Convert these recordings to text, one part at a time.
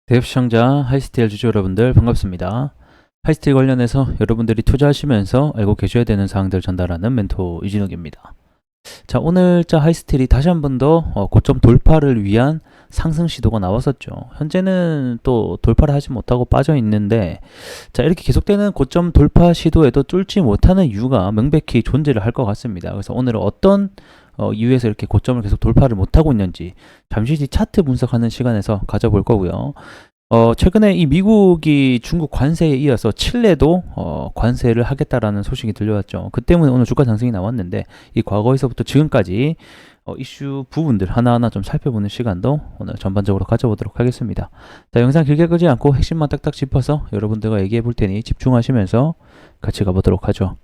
대입 시청자 하이스틸 주주 여러분들 반갑습니다. 하이스틸 관련해서 여러분들이 투자하시면서 알고 계셔야 되는 사항들 전달하는 멘토 이진욱입니다. 자, 오늘자 하이스틸이 다시 한 번 더 고점 돌파를 위한 상승 시도가 나왔었죠. 현재는 또 돌파를 하지 못하고 빠져 있는데, 자, 이렇게 계속되는 고점 돌파 시도에도 뚫지 못하는 이유가 명백히 존재를 할 것 같습니다. 그래서 오늘은 어떤 이유에서 이렇게 고점을 계속 돌파를 못하고 있는지 잠시 뒤 차트 분석하는 시간에서 가져볼 거고요. 최근에 이 미국이 중국 관세에 이어서 칠레도 관세를 하겠다라는 소식이 들려왔죠. 그 때문에 오늘 주가 상승이 나왔는데, 이 과거에서부터 지금까지 이슈 부분들 하나하나 좀 살펴보는 시간도 오늘 전반적으로 가져보도록 하겠습니다. 자, 영상 길게 끄지 않고 핵심만 딱딱 짚어서 여러분들과 얘기해 볼 테니 집중하시면서 같이 가보도록 하죠.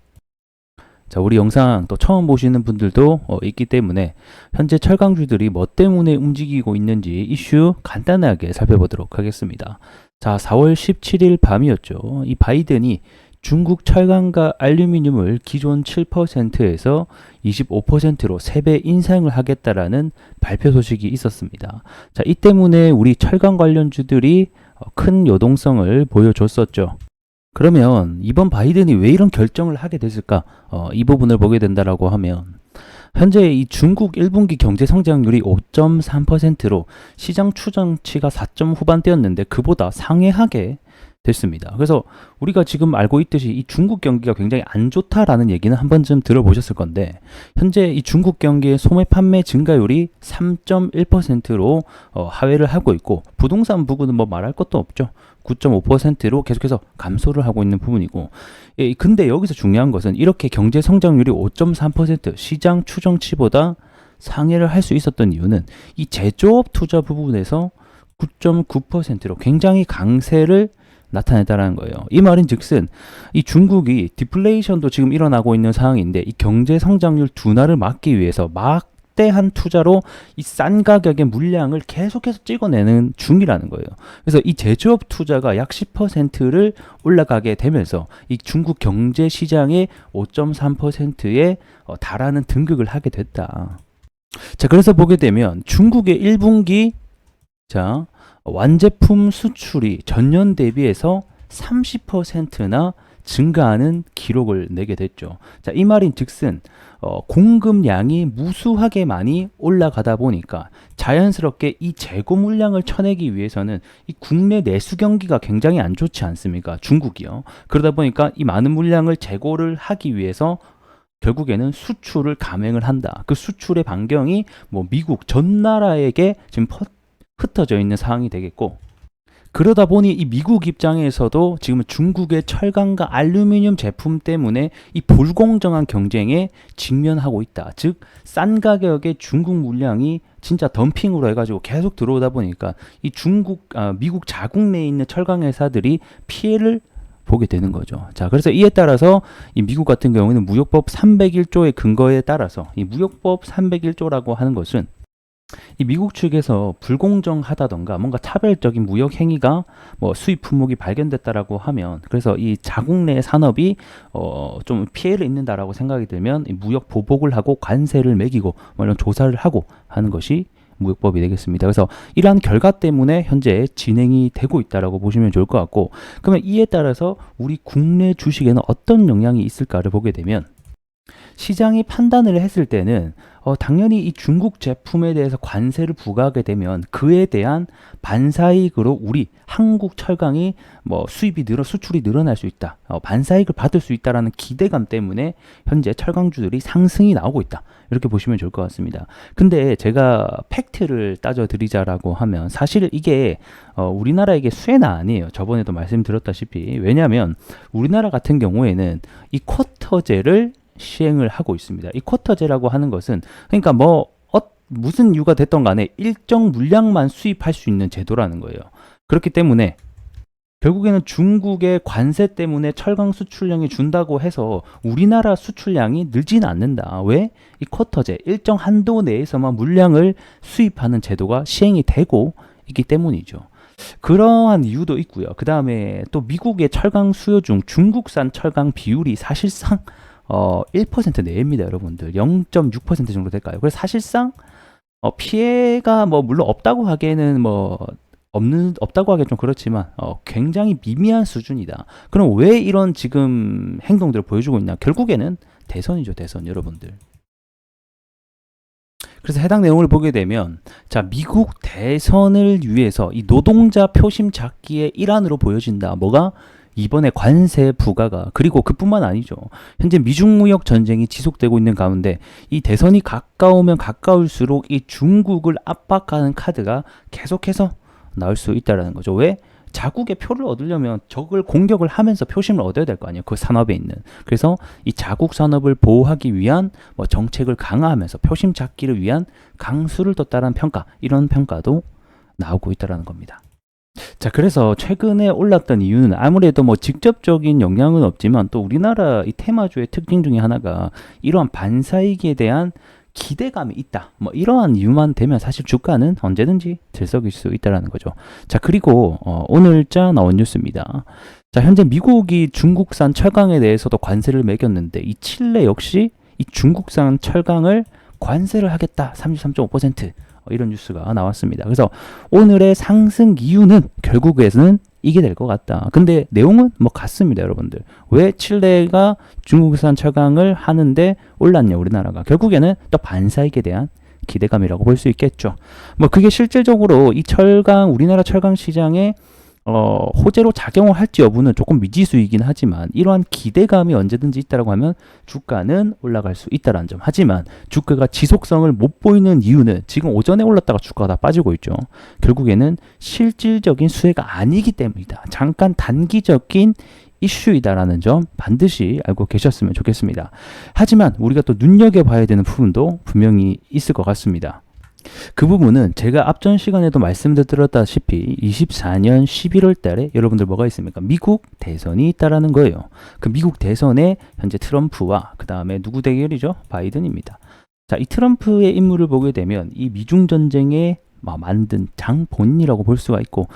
자, 우리 영상 또 처음 보시는 분들도 있기 때문에 현재 철강주들이 뭐 때문에 움직이고 있는지 이슈 간단하게 살펴보도록 하겠습니다. 자, 4월 17일 밤이었죠. 이 바이든이 중국 철강과 알루미늄을 기존 7%에서 25%로 3배 인상을 하겠다라는 발표 소식이 있었습니다. 자, 이 때문에 우리 철강 관련주들이 큰 요동성을 보여줬었죠. 그러면 이번 바이든이 왜 이런 결정을 하게 됐을까? 이 부분을 보게 된다라고 하면, 현재 이 중국 1분기 경제 성장률이 5.3%로 시장 추정치가 4점 후반대였는데 그보다 상회하게 됐습니다. 그래서 우리가 지금 알고 있듯이 이 중국 경기가 굉장히 안 좋다라는 얘기는 한 번쯤 들어보셨을 건데, 현재 이 중국 경기의 소매 판매 증가율이 3.1%로 하회를 하고 있고, 부동산 부분은 뭐 말할 것도 없죠. 9.5%로 계속해서 감소를 하고 있는 부분이고, 근데 여기서 중요한 것은 이렇게 경제 성장률이 5.3% 시장 추정치보다 상회를 할 수 있었던 이유는 이 제조업 투자 부분에서 9.9%로 굉장히 강세를 나타냈다는 거예요. 이 말인 즉슨 이 중국이 디플레이션도 지금 일어나고 있는 상황인데, 이 경제 성장률 둔화를 막기 위해서 막대한 투자로 이 싼 가격의 물량을 계속해서 찍어내는 중이라는 거예요. 그래서 이 제조업 투자가 약 10%를 올라가게 되면서 이 중국 경제 시장의 5.3%에 달하는 등극을 하게 됐다. 자, 그래서 보게 되면 중국의 1분기 자, 완제품 수출이 전년 대비해서 30%나 증가하는 기록을 내게 됐죠. 자, 이 말인 즉슨 공급량이 무수하게 많이 올라가다 보니까 자연스럽게 이 재고 물량을 쳐내기 위해서는 이 국내 내수 경기가 굉장히 안 좋지 않습니까? 중국이요. 그러다 보니까 이 많은 물량을 재고를 하기 위해서 결국에는 수출을 감행을 한다. 그 수출의 반경이 뭐 미국 전 나라에게 지금 흩어져 있는 상황이 되겠고, 그러다 보니 이 미국 입장에서도 지금 중국의 철강과 알루미늄 제품 때문에 이 불공정한 경쟁에 직면하고 있다. 즉, 싼 가격의 중국 물량이 진짜 덤핑으로 해가지고 계속 들어오다 보니까 이 미국 자국 내에 있는 철강 회사들이 피해를 보게 되는 거죠. 자, 그래서 이에 따라서 이 미국 같은 경우는 무역법 301조의 근거에 따라서, 이 무역법 301조라고 하는 것은 이 미국 측에서 불공정하다던가 뭔가 차별적인 무역 행위가 뭐 수입 품목이 발견됐다라고 하면, 그래서 이 자국 내 산업이 좀 피해를 입는다라고 생각이 들면 이 무역 보복을 하고 관세를 매기고 뭐 이런 조사를 하고 하는 것이 무역법이 되겠습니다. 그래서 이러한 결과 때문에 현재 진행이 되고 있다라고 보시면 좋을 것 같고, 그러면 이에 따라서 우리 국내 주식에는 어떤 영향이 있을까를 보게 되면, 시장이 판단을 했을 때는 당연히 이 중국 제품에 대해서 관세를 부과하게 되면 그에 대한 반사이익으로 우리 한국 철강이 뭐 수출이 늘어날 수 있다. 반사이익을 받을 수 있다라는 기대감 때문에 현재 철강주들이 상승이 나오고 있다. 이렇게 보시면 좋을 것 같습니다. 근데 제가 팩트를 따져드리자라고 하면, 사실 이게 우리나라에게 수혜는 아니에요. 저번에도 말씀드렸다시피. 왜냐하면 우리나라 같은 경우에는 이 쿼터제를 시행을 하고 있습니다. 이 쿼터제라고 하는 것은, 그러니까 뭐 무슨 이유가 됐던 간에 일정 물량만 수입할 수 있는 제도라는 거예요. 그렇기 때문에 결국에는 중국의 관세 때문에 철강 수출량이 준다고 해서 우리나라 수출량이 늘지는 않는다. 왜? 이 쿼터제, 일정 한도 내에서만 물량을 수입하는 제도가 시행이 되고 있기 때문이죠. 그러한 이유도 있고요. 그 다음에 또 미국의 철강 수요 중 중국산 철강 비율이 사실상 1% 내입니다, 여러분들. 0.6% 정도 될까요? 그래서 사실상 피해가 뭐 물론 없다고 하기에는 뭐 없다고 하기 좀 그렇지만 굉장히 미미한 수준이다. 그럼 왜 이런 지금 행동들을 보여주고 있냐? 결국에는 대선이죠, 대선 여러분들. 그래서 해당 내용을 보게 되면 자, 미국 대선을 위해서 이 노동자 표심 잡기의 일환으로 보여진다. 뭐가? 이번에 관세 부과가, 그리고 그뿐만 아니죠. 현재 미중 무역 전쟁이 지속되고 있는 가운데 이 대선이 가까우면 가까울수록 이 중국을 압박하는 카드가 계속해서 나올 수 있다라는 거죠. 왜? 자국의 표를 얻으려면 적을 공격을 하면서 표심을 얻어야 될 거 아니에요. 그 산업에 있는. 그래서 이 자국 산업을 보호하기 위한 뭐 정책을 강화하면서 표심 잡기를 위한 강수를 뒀다라는 평가, 이런 평가도 나오고 있다라는 겁니다. 자, 그래서 최근에 올랐던 이유는 아무래도 뭐 직접적인 영향은 없지만 또 우리나라 이 테마주의 특징 중에 하나가 이러한 반사이익에 대한 기대감이 있다. 뭐 이러한 이유만 되면 사실 주가는 언제든지 들썩일 수 있다라는 거죠. 자, 그리고 오늘자 나온 뉴스입니다. 자, 현재 미국이 중국산 철강에 대해서도 관세를 매겼는데 이 칠레 역시 이 중국산 철강을 관세를 하겠다. 33.5%. 이런 뉴스가 나왔습니다. 그래서 오늘의 상승 이유는 결국에는 이게 될 것 같다. 근데 내용은 뭐 같습니다, 여러분들. 왜 칠레가 중국산 철강을 하는데 올랐냐, 우리나라가. 결국에는 또 반사익에 대한 기대감이라고 볼 수 있겠죠. 뭐 그게 실질적으로 이 철강, 우리나라 철강 시장에 호재로 작용을 할지 여부는 조금 미지수이긴 하지만 이러한 기대감이 언제든지 있다라고 하면 주가는 올라갈 수 있다라는 점. 하지만 주가가 지속성을 못 보이는 이유는 지금 오전에 올랐다가 주가가 다 빠지고 있죠. 결국에는 실질적인 수혜가 아니기 때문이다. 잠깐 단기적인 이슈이다라는 점 반드시 알고 계셨으면 좋겠습니다. 하지만 우리가 또 눈여겨봐야 되는 부분도 분명히 있을 것 같습니다. 그 부분은 제가 앞전 시간에도 말씀드렸다시피 24년 11월 달에 여러분들 뭐가 있습니까? 미국 대선이 있다라는 거예요. 그 미국 대선에 현재 트럼프와 그 다음에 누구 대결이죠? 바이든입니다. 자, 이 트럼프의 임무를 보게 되면 이 미중 전쟁에 만든 장본인이라고 볼 수가 있고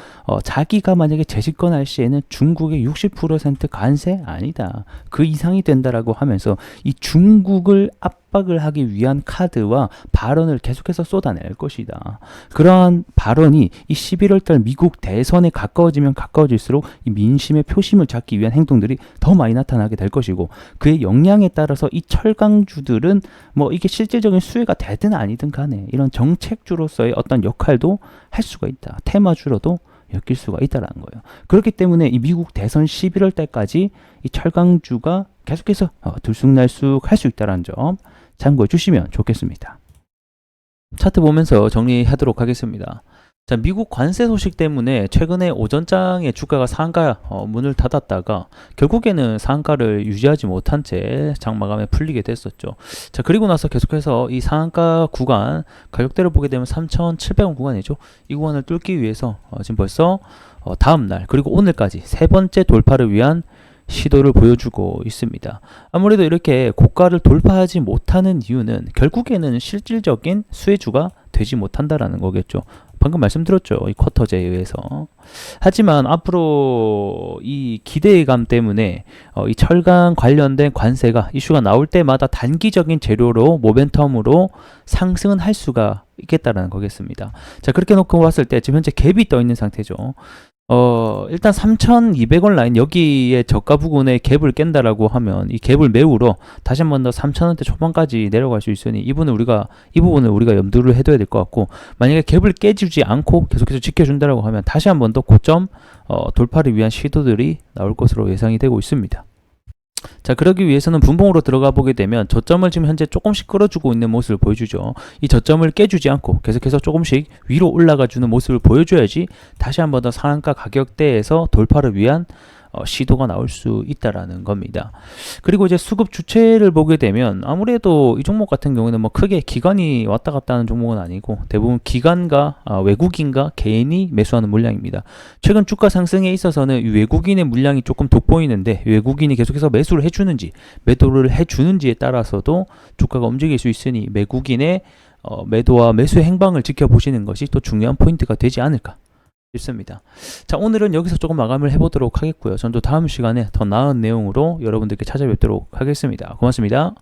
자기가 만약에 재집권할 시에는 중국의 60% 관세 아니다. 그 이상이 된다라고 하면서 이 중국을 압박을 하기 위한 카드와 발언을 계속해서 쏟아낼 것이다. 그러한 발언이 이 11월 달 미국 대선에 가까워지면 가까워질수록 이 민심의 표심을 잡기 위한 행동들이 더 많이 나타나게 될 것이고 그의 역량에 따라서 이 철강주들은 뭐 이게 실질적인 수혜가 되든 아니든 간에 이런 정책주로서의 어떤 역할도 할 수가 있다. 테마주로도 엮일 수가 있다라는 거예요. 그렇기 때문에 이 미국 대선 11월 달까지 이 철강주가 계속해서 들쑥날쑥 할 수 있다는 점 참고해 주시면 좋겠습니다. 차트 보면서 정리하도록 하겠습니다. 자, 미국 관세 소식 때문에 최근에 오전장에 주가가 상한가 문을 닫았다가 결국에는 상한가를 유지하지 못한 채 장마감에 풀리게 됐었죠. 자, 그리고 나서 계속해서 이 상한가 구간 가격대를 보게 되면 3,700원 구간이죠. 이 구간을 뚫기 위해서 지금 벌써 다음날 그리고 오늘까지 세 번째 돌파를 위한 시도를 보여주고 있습니다. 아무래도 이렇게 고가를 돌파하지 못하는 이유는 결국에는 실질적인 수혜주가 되지 못한다라는 거겠죠. 방금 말씀드렸죠. 이 쿼터제에 의해서. 하지만 앞으로 이 기대감 때문에 이 철강 관련된 관세가 이슈가 나올 때마다 단기적인 재료로 모멘텀으로 상승은 할 수가 있겠다라는 거겠습니다. 자, 그렇게 놓고 봤을 때 지금 현재 갭이 떠 있는 상태죠. 일단 3,200원 라인 여기에 저가 부근에 갭을 깬다라고 하면 이 갭을 메우러 다시 한 번 더 3,000원대 초반까지 내려갈 수 있으니 이 부분을 우리가 염두를 해둬야 될 것 같고 만약에 갭을 깨주지 않고 계속해서 지켜준다라고 하면 다시 한 번 더 고점 돌파를 위한 시도들이 나올 것으로 예상이 되고 있습니다. 자, 그러기 위해서는 분봉으로 들어가 보게 되면 저점을 지금 현재 조금씩 끌어주고 있는 모습을 보여주죠. 이 저점을 깨주지 않고 계속해서 조금씩 위로 올라가 주는 모습을 보여줘야지 다시 한 번 더 상한가 가격대에서 돌파를 위한 시도가 나올 수 있다라는 겁니다. 그리고 이제 수급 주체를 보게 되면 아무래도 이 종목 같은 경우는 뭐 크게 기관이 왔다 갔다 하는 종목은 아니고 대부분 기관과 외국인과 개인이 매수하는 물량입니다. 최근 주가 상승에 있어서는 이 외국인의 물량이 조금 돋보이는데 외국인이 계속해서 매수를 해주는지 매도를 해주는지에 따라서도 주가가 움직일 수 있으니 외국인의 매도와 매수의 행방을 지켜보시는 것이 또 중요한 포인트가 되지 않을까 싶습니다. 자, 오늘은 여기서 조금 마감을 해보도록 하겠고요. 전 또 다음 시간에 더 나은 내용으로 여러분들께 찾아뵙도록 하겠습니다. 고맙습니다.